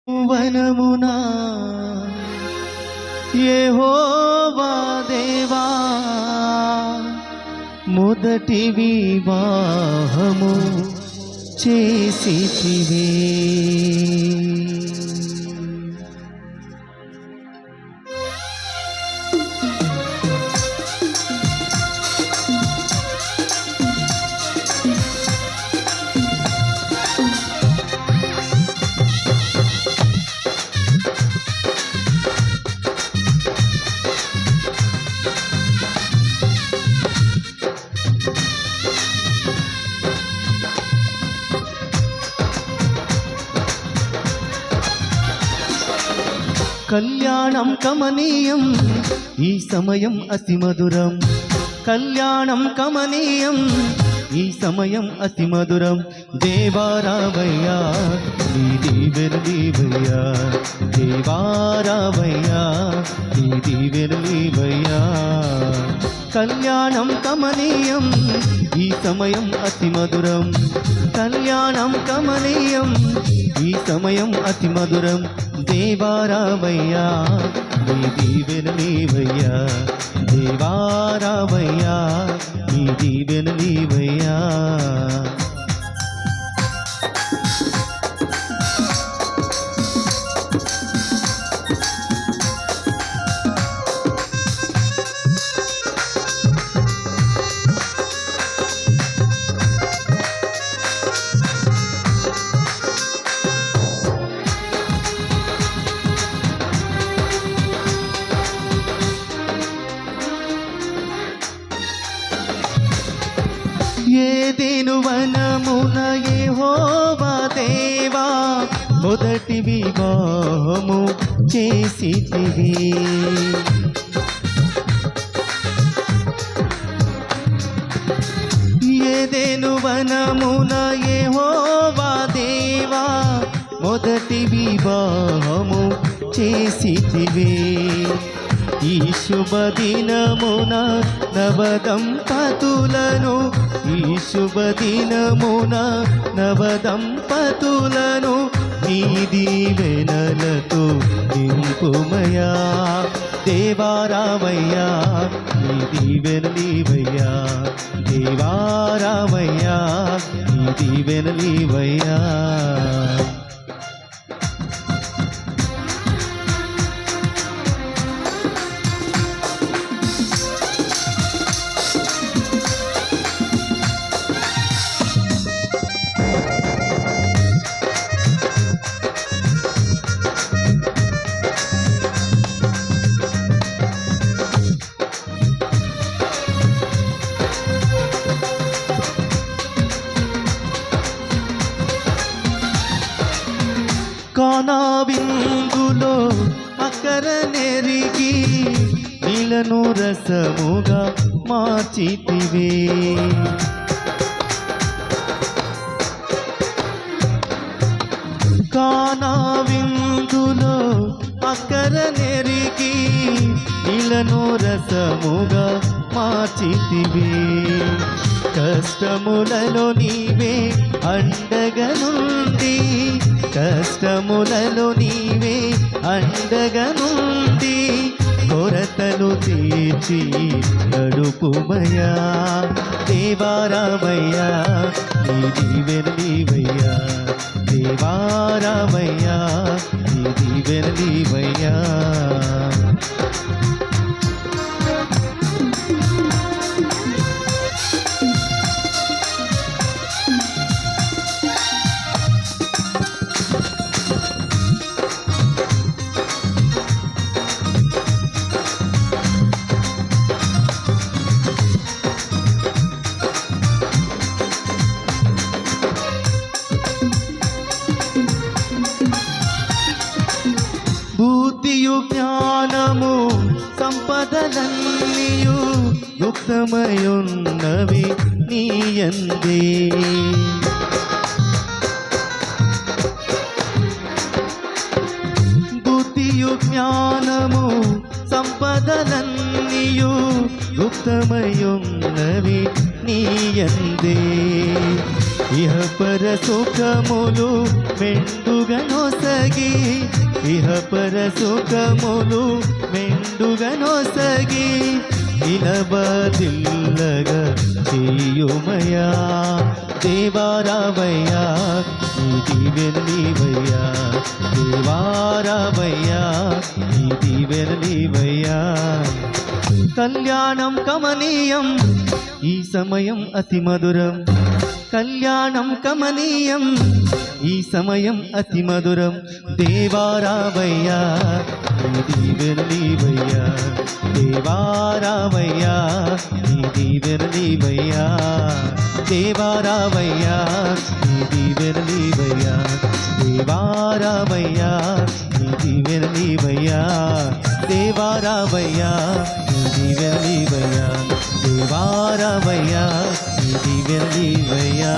వనమునా యెహోవా దేవా మొదటి వివాహము చేసితివే. కళ్యాణం కమనీయం ఈ సమయం అతి మధురం, కళ్యాణం కమనీయం ఈ సమయం అతి మధురం. దేవారావయ్యా నీ దీవెనలీవయ్యా, దేవారావయ్యా నీ దీవెనలీవయ్యా. కళ్యాణం కమనీయం ఈ సమయం అతి మధురం, కళ్యాణం కమనీయం ఈ సమయం అతి మధురం. దేవారావయ్యా నీ దీవెనలీవయ్యా, దేవారావయ్యా నీ దీవెనలీవయ్యా. ఏదెను వనమున యెహోవా దేవా మొదటి వివాహము చేసితివి. ఏదెను వనమున యెహోవా దేవా మొదటి వివాహము చేసితివి. ఈ శుభదినమున నవదంపతులను, ఈ శుభదినమున నవదంపతులను నీ దీవెనలతో నింపుమయా. దేవారావయ్యా నీ దీవెనలీవయ్యా, దేవారావయ్యా నీ దీవెనలీవయ్యా. కానా విందులో అక్కర నెరిగి నీలను రసముగా మార్చితివే. కానా విందులో అక్కర నెరిగి నీలను రసముగా మార్చితివే. కష్టములలో నీవే అండగా నుండి, కష్టములలో నీవే అండగా నుండి కొరతలు తీర్చి నడుపుమయా. దేవారావయ్యా నీ దీవెనలీవయ్యా, దేవారావయ్యా నీ దీవెనలీవయ్యా. బుద్ధియు జ్ఞానము సంపదలన్నీయు యుక్తమయున్నవి నీయందే. బుద్ధియు జ్ఞానము సంపదలన్నీయు యుక్తమయున్నవి నీయందే. ఇహ పర సుఖములు మెండుగా నొసగి ఇహపర సుఖములు మెండుగనొసగి నిలబదిల్లగా చేయుమయా దేవారావయ్యా నీ దీవెనలీవయ్యా దేవారావయ్యా నీ దీవెనలీవయ్యా కళ్యాణం కమనీయం ఈ సమయం అతి మధురం కళ్యాణం కమనీయం ఈ సమయం అతి మధురం దేవారావయ్యా నీ దీవెనలీవయ్యా దేవారావయ్యా నీ దీవెనలీవయ్యా దేవారావయ్యా నీ దీవెనలీవయ్యా దేవారావయ్యా నీ దీవెనలీవయ్యా దేవారావయ్యా నీ దీవెనలీవయ్యా దేవారావయ్యా నీ దీవెనలీవయ్యా